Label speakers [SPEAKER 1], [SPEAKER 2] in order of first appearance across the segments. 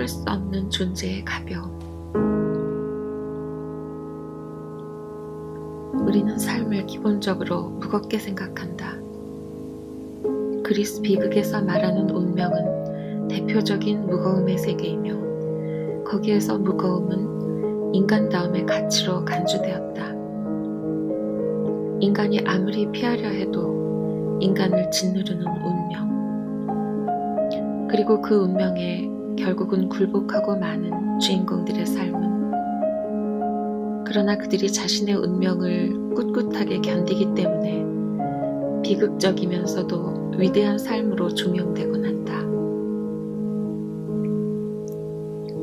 [SPEAKER 1] 참을 수 없는 존재의 가벼움. 우리는 삶을 기본적으로 무겁게 생각한다. 그리스 비극에서 말하는 운명은 대표적인 무거움의 세계이며 거기에서 무거움은 인간다움의 가치로 간주되었다. 인간이 아무리 피하려 해도 인간을 짓누르는 운명. 그리고 그 운명에 결국은 굴복하고 마는 주인공들의 삶은 그러나 그들이 자신의 운명을 꿋꿋하게 견디기 때문에 비극적이면서도 위대한 삶으로 조명되곤 한다.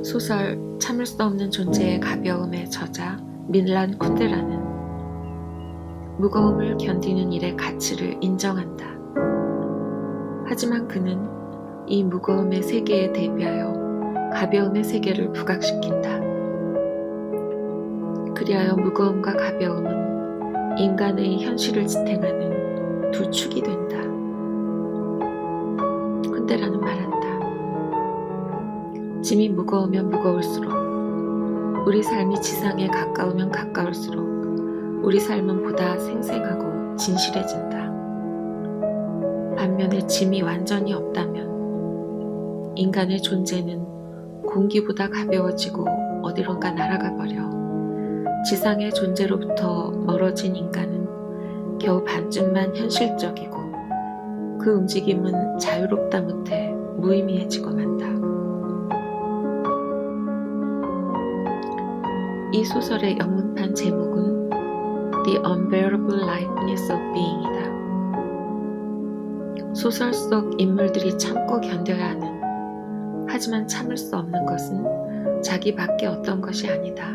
[SPEAKER 1] 소설 참을 수 없는 존재의 가벼움의 저자 밀란 쿤데라는 무거움을 견디는 일의 가치를 인정한다. 하지만 그는 이 무거움의 세계에 대비하여 가벼움의 세계를 부각시킨다. 그리하여 무거움과 가벼움은 인간의 현실을 지탱하는 두 축이 된다. 쿤데라는 말한다. 짐이 무거우면 무거울수록, 우리 삶이 지상에 가까우면 가까울수록 우리 삶은 보다 생생하고 진실해진다. 반면에 짐이 완전히 없다면 인간의 존재는 공기보다 가벼워지고 어디론가 날아가 버려 지상의 존재로부터 멀어진 인간은 겨우 반쯤만 현실적이고 그 움직임은 자유롭다 못해 무의미해지고 만다. 이 소설의 영문판 제목은 The Unbearable Lightness of Being이다. 소설 속 인물들이 참고 견뎌야 하는, 하지만 참을 수 없는 것은 자기 밖에 어떤 것이 아니다.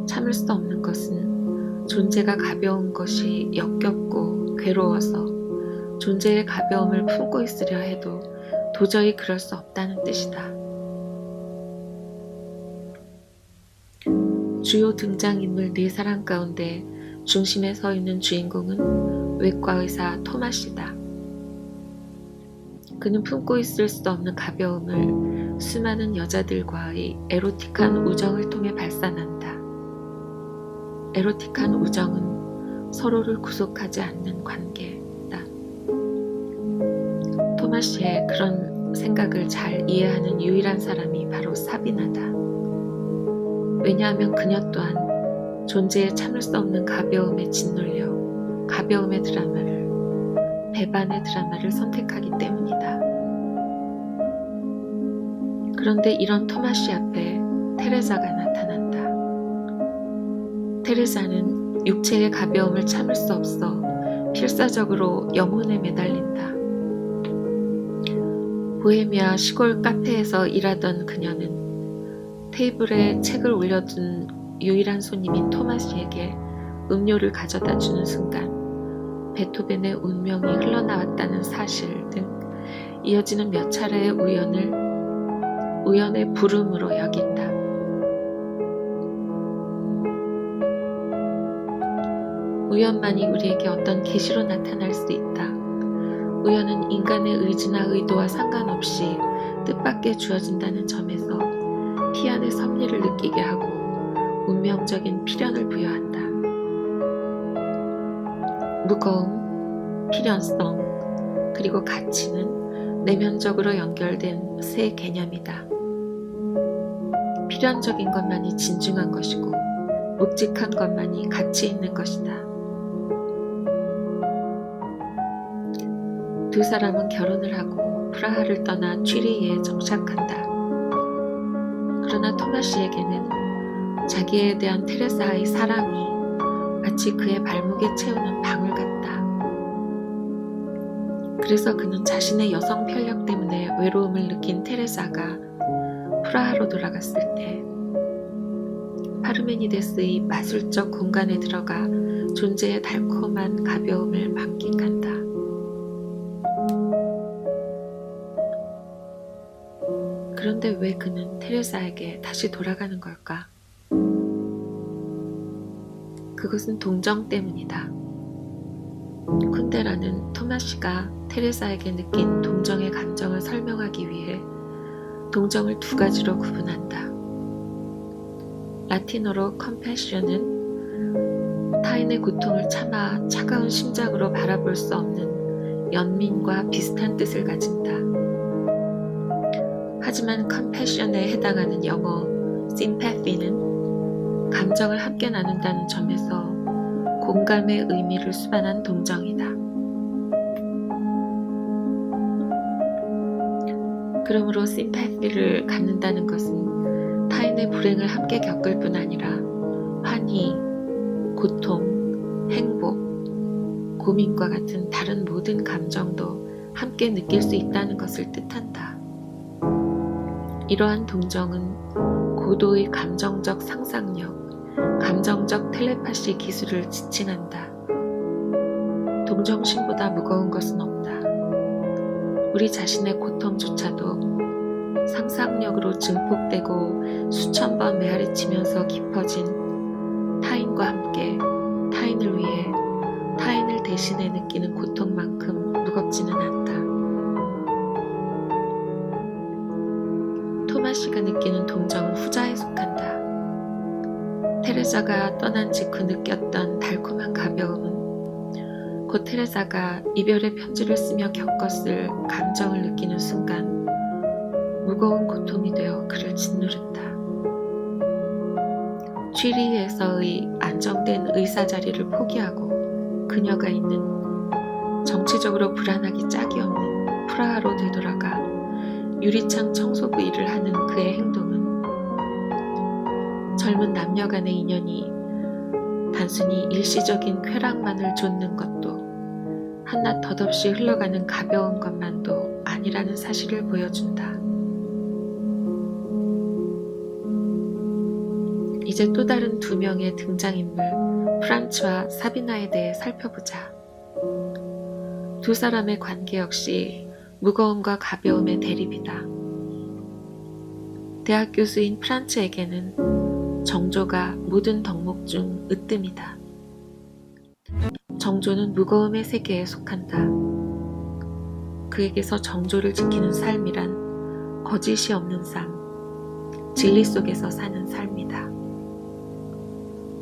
[SPEAKER 1] 참을 수 없는 것은 존재가 가벼운 것이 역겹고 괴로워서 존재의 가벼움을 품고 있으려 해도 도저히 그럴 수 없다는 뜻이다. 주요 등장인물 4사람 가운데 중심에 서 있는 주인공은 외과의사 토마시다. 그는 품고 있을 수 없는 가벼움을 수많은 여자들과의 에로틱한 우정을 통해 발산한다. 에로틱한 우정은 서로를 구속하지 않는 관계다. 토마시의 그런 생각을 잘 이해하는 유일한 사람이 바로 사비나다. 왜냐하면 그녀 또한 존재에 참을 수 없는 가벼움에 짓눌려 가벼움의 드라마를, 배반의 드라마를 선택하기 때문이다. 그런데 이런 토마시 앞에 테레사가 나타난다. 테레사는 육체의 가벼움을 참을 수 없어 필사적으로 영혼에 매달린다. 보헤미아 시골 카페에서 일하던 그녀는 테이블에 책을 올려둔 유일한 손님인 토마시에게 음료를 가져다 주는 순간 베토벤의 운명이 흘러나왔다는 사실 등 이어지는 몇 차례의 우연의 부름으로 여긴다. 우연만이 우리에게 어떤 계시로 나타날 수 있다. 우연은 인간의 의지나 의도와 상관없이 뜻밖의 주어진다는 점에서 피안의 섭리를 느끼게 하고 운명적인 필연을 부여한다. 무거움, 필연성, 그리고 가치는 내면적으로 연결된 세 개념이다. 필연적인 것만이 진중한 것이고 묵직한 것만이 가치 있는 것이다. 두 사람은 결혼을 하고 프라하를 떠나 취리히에 정착한다. 그러나 토마시에게는 자기에 대한 테레사의 사랑이 마치 그의 발목에 채우는 방울 같다. 그래서 그는 자신의 여성 편력 때문에 외로움을 느낀 테레사가 프라하로 돌아갔을 때 파르메니데스의 마술적 공간에 들어가 존재의 달콤한 가벼움을 만끽한다. 그런데 왜 그는 테레사에게 다시 돌아가는 걸까? 그것은 동정 때문이다. 쿤데라는 토마시가 테레사에게 느낀 동정의 감정을 설명하기 위해 동정을 두 가지로 구분한다. 라틴어로 compassion은 타인의 고통을 참아 차가운 심장으로 바라볼 수 없는 연민과 비슷한 뜻을 가진다. 하지만 compassion에 해당하는 영어 sympathy는 감정을 함께 나눈다는 점에서 공감의 의미를 수반한 동정이다. 그러므로 sympathy를 갖는다는 것은 타인의 불행을 함께 겪을 뿐 아니라 환희, 고통, 행복, 고민과 같은 다른 모든 감정도 함께 느낄 수 있다는 것을 뜻한다. 이러한 동정은 고도의 감정적 상상력, 감정적 텔레파시 기술을 지칭한다. 동정심보다 무거운 것은 없다. 우리 자신의 고통조차도 상상력으로 증폭되고 수천 번 메아리치면서 깊어진 타인과 함께 타인을 위해 타인을 대신해 느끼는 고통만큼 무겁지는 않다. 토마시가 느끼는 동정은 후자에 속한다. 테레사가 떠난 직후 느꼈던 달콤한 가벼움은 곧 테레사가 이별의 편지를 쓰며 겪었을 감정을 느끼는 순간 무거운 고통이 되어 그를 짓누른다. 취리에서의 안정된 의사 자리를 포기하고 그녀가 있는 정치적으로 불안하기 짝이 없는 프라하로 되돌아가 유리창 청소부 일을 하는 그의 행동은 젊은 남녀 간의 인연이 단순히 일시적인 쾌락만을 좇는 것도 한낱 덧없이 흘러가는 가벼운 것만도 아니라는 사실을 보여준다. 이제 또 다른 두 명의 등장인물 프란츠와 사비나에 대해 살펴보자. 두 사람의 관계 역시 무거움과 가벼움의 대립이다. 대학 교수인 프란츠에게는 정조가 모든 덕목 중 으뜸이다. 정조는 무거움의 세계에 속한다. 그에게서 정조를 지키는 삶이란 거짓이 없는 삶, 진리 속에서 사는 삶이다.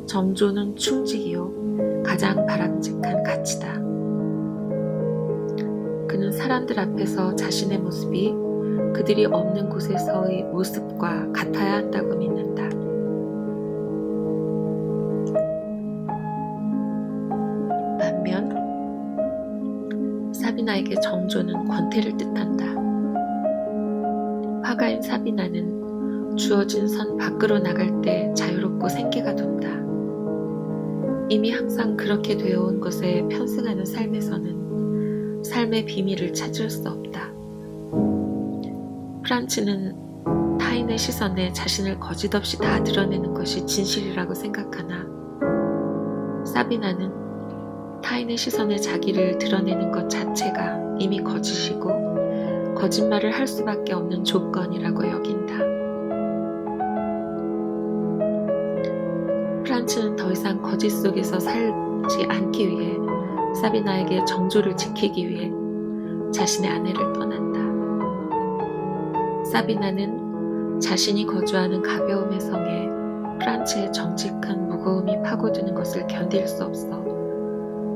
[SPEAKER 1] 정조는 충직이요 가장 바람직한 가치다. 그는 사람들 앞에서 자신의 모습이 그들이 없는 곳에서의 모습과 같아야 한다고 믿는다. 반면 사비나에게 정조는 권태를 뜻한다. 화가인 사비나는 주어진 선 밖으로 나갈 때 자유롭고 생기가 돈다. 이미 항상 그렇게 되어온 것에 편승하는 삶에서는 삶의 비밀을 찾을 수 없다. 프란츠는 타인의 시선에 자신을 거짓없이 다 드러내는 것이 진실이라고 생각하나 사비나는 타인의 시선에 자기를 드러내는 것 자체가 이미 거짓이고 거짓말을 할 수밖에 없는 조건이라고 여긴다. 프란츠는 더 이상 거짓 속에서 살지 않기 위해 사비나에게 정조를 지키기 위해 자신의 아내를 떠난다. 사비나는 자신이 거주하는 가벼움의 성에 프란츠의 정직한 무거움이 파고드는 것을 견딜 수 없어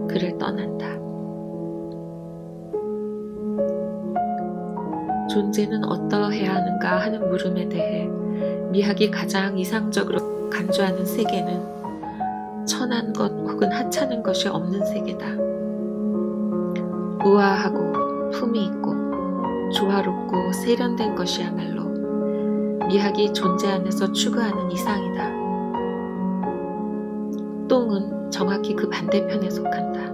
[SPEAKER 1] 그를 떠난다. 존재는 어떠해야 하는가 하는 물음에 대해 미학이 가장 이상적으로 간주하는 세계는 천한 것 혹은 하찮은 것이 없는 세계다. 우아하고 품이 있고 조화롭고 세련된 것이야말로 미학이 존재 안에서 추구하는 이상이다. 똥은 정확히 그 반대편에 속한다.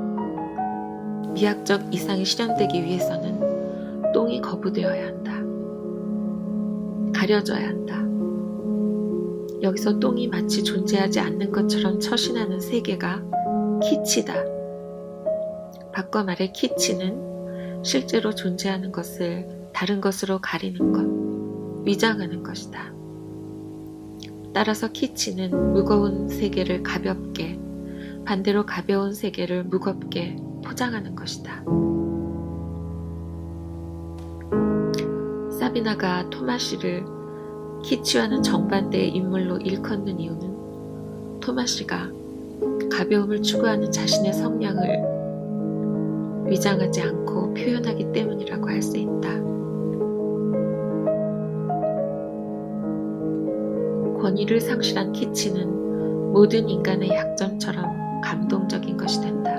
[SPEAKER 1] 미학적 이상이 실현되기 위해서는 똥이 거부되어야 한다. 가려져야 한다. 여기서 똥이 마치 존재하지 않는 것처럼 처신하는 세계가 키치다. 바꿔 말해 키치는 실제로 존재하는 것을 다른 것으로 가리는 것, 위장하는 것이다. 따라서 키치는 무거운 세계를 가볍게, 반대로 가벼운 세계를 무겁게 포장하는 것이다. 사비나가 토마시를 키치와는 정반대의 인물로 일컫는 이유는 토마시가 가벼움을 추구하는 자신의 성향을 위장하지 않고 표현하기 때문이라고 할 수 있다. 권위를 상실한 키치는 모든 인간의 약점처럼 감동적인 것이 된다.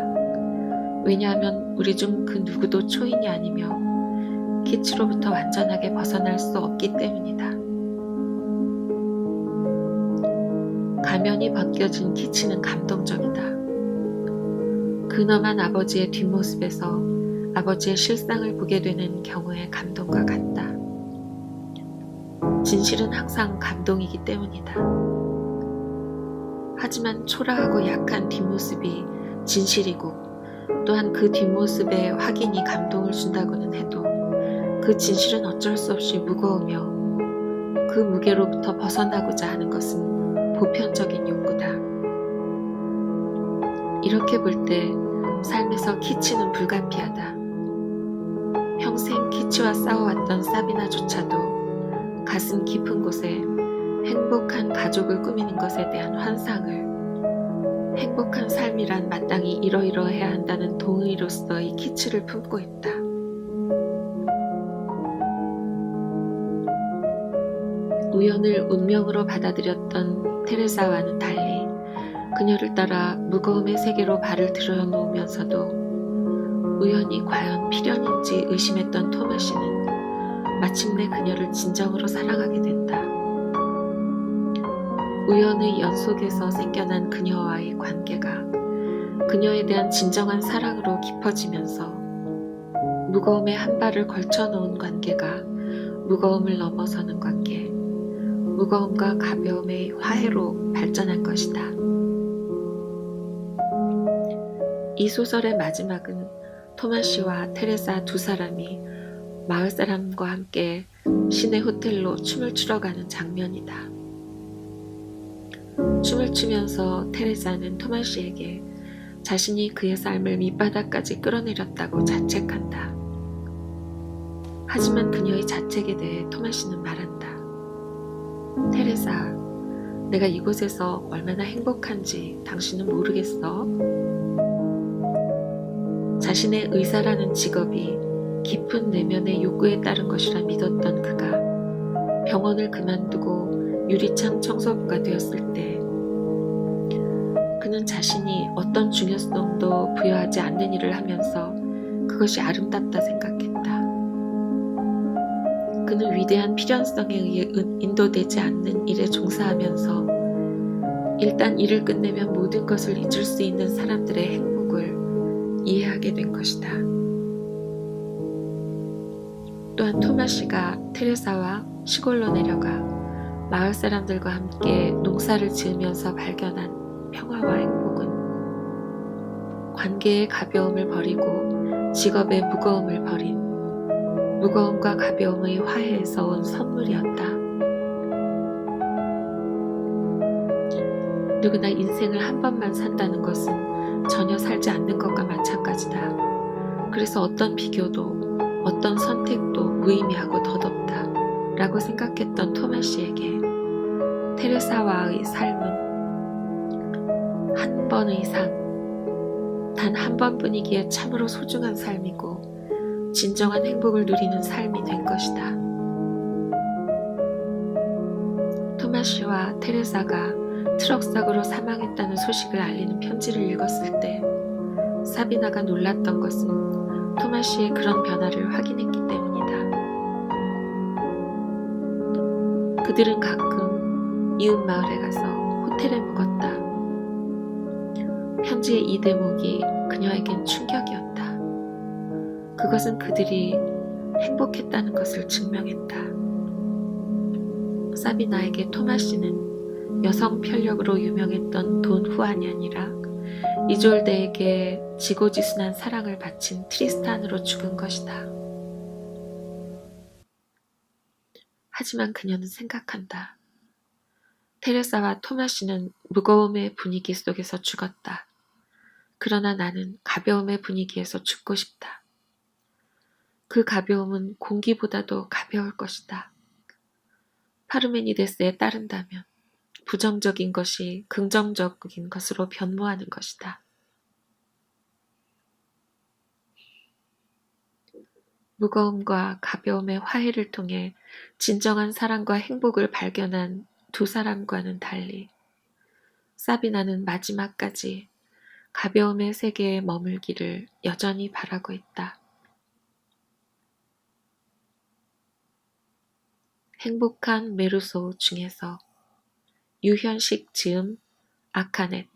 [SPEAKER 1] 왜냐하면 우리 중 그 누구도 초인이 아니며 키치로부터 완전하게 벗어날 수 없기 때문이다. 가면이 벗겨진 키치는 감동적이다. 근엄한 아버지의 뒷모습에서 아버지의 실상을 보게 되는 경우의 감동과 같다. 진실은 항상 감동이기 때문이다. 하지만 초라하고 약한 뒷모습이 진실이고 또한 그 뒷모습의 확인이 감동을 준다고는 해도 그 진실은 어쩔 수 없이 무거우며 그 무게로부터 벗어나고자 하는 것은 보편적인 욕구다. 이렇게 볼 때 삶에서 키치는 불가피하다. 평생 키치와 싸워왔던 사비나조차도 가슴 깊은 곳에 행복한 가족을 꾸미는 것에 대한 환상을 행복한 삶이란 마땅히 이러이러해야 한다는 동의로서의 키치를 품고 있다. 우연을 운명으로 받아들였던 테레사와는 달리 그녀를 따라 무거움의 세계로 발을 들여놓으면서도 우연이 과연 필연인지 의심했던 토마시는 마침내 그녀를 진정으로 사랑하게 된다. 우연의 연속에서 생겨난 그녀와의 관계가 그녀에 대한 진정한 사랑으로 깊어지면서 무거움에 한 발을 걸쳐놓은 관계가 무거움을 넘어서는 관계, 무거움과 가벼움의 화해로 발전한 것이다. 이 소설의 마지막은 토마시와 테레사 두 사람이 마을 사람과 함께 시내 호텔로 춤을 추러 가는 장면이다. 춤을 추면서 테레사는 토마시에게 자신이 그의 삶을 밑바닥까지 끌어내렸다고 자책한다. 하지만 그녀의 자책에 대해 토마시는 말한다. 테레사, 내가 이곳에서 얼마나 행복한지 당신은 모르겠어? 자신의 의사라는 직업이 깊은 내면의 욕구에 따른 것이라 믿었던 그가 병원을 그만두고 유리창 청소부가 되었을 때 그는 자신이 어떤 중요성도 부여하지 않는 일을 하면서 그것이 아름답다 생각했다. 그는 위대한 필연성에 의해 인도되지 않는 일에 종사하면서 일단 일을 끝내면 모든 것을 잊을 수 있는 사람들의 행복을 이해하게 된 것이다. 또한 토마시가 테레사와 시골로 내려가 마을 사람들과 함께 농사를 지으면서 발견한 평화와 행복은 관계의 가벼움을 버리고 직업의 무거움을 버린 무거움과 가벼움의 화해에서 온 선물이었다. 누구나 인생을 한 번만 산다는 것은 전혀 살지 않는 것과 마찬가지다. 그래서 어떤 비교도 어떤 선택도 무의미하고 덧없다 라고 생각했던 토마시에게 테레사와의 삶은 한 번의 삶, 단 한 번뿐이기에 참으로 소중한 삶이고 진정한 행복을 누리는 삶이 된 것이다. 토마시와 테레사가 트럭사고로 사망했다는 소식을 알리는 편지를 읽었을 때 사비나가 놀랐던 것은 토마시의 그런 변화를 확인했기 때문이다. 그들은 가끔 이웃 마을에 가서 호텔에 묵었다. 편지의 이 대목이 그녀에겐 충격이었다. 그것은 그들이 행복했다는 것을 증명했다. 사비나에게 토마시는 여성 편력으로 유명했던 돈 후안이 아니라 이졸데에게 지고지순한 사랑을 바친 트리스탄으로 죽은 것이다. 하지만 그녀는 생각한다. 테레사와 토마시는 무거움의 분위기 속에서 죽었다. 그러나 나는 가벼움의 분위기에서 죽고 싶다. 그 가벼움은 공기보다도 가벼울 것이다. 파르메니데스에 따른다면 부정적인 것이 긍정적인 것으로 변모하는 것이다. 무거움과 가벼움의 화해를 통해 진정한 사랑과 행복을 발견한 두 사람과는 달리 사비나는 마지막까지 가벼움의 세계에 머물기를 여전히 바라고 있다. 행복한 메루소 중에서 유현식 즈음 아카넷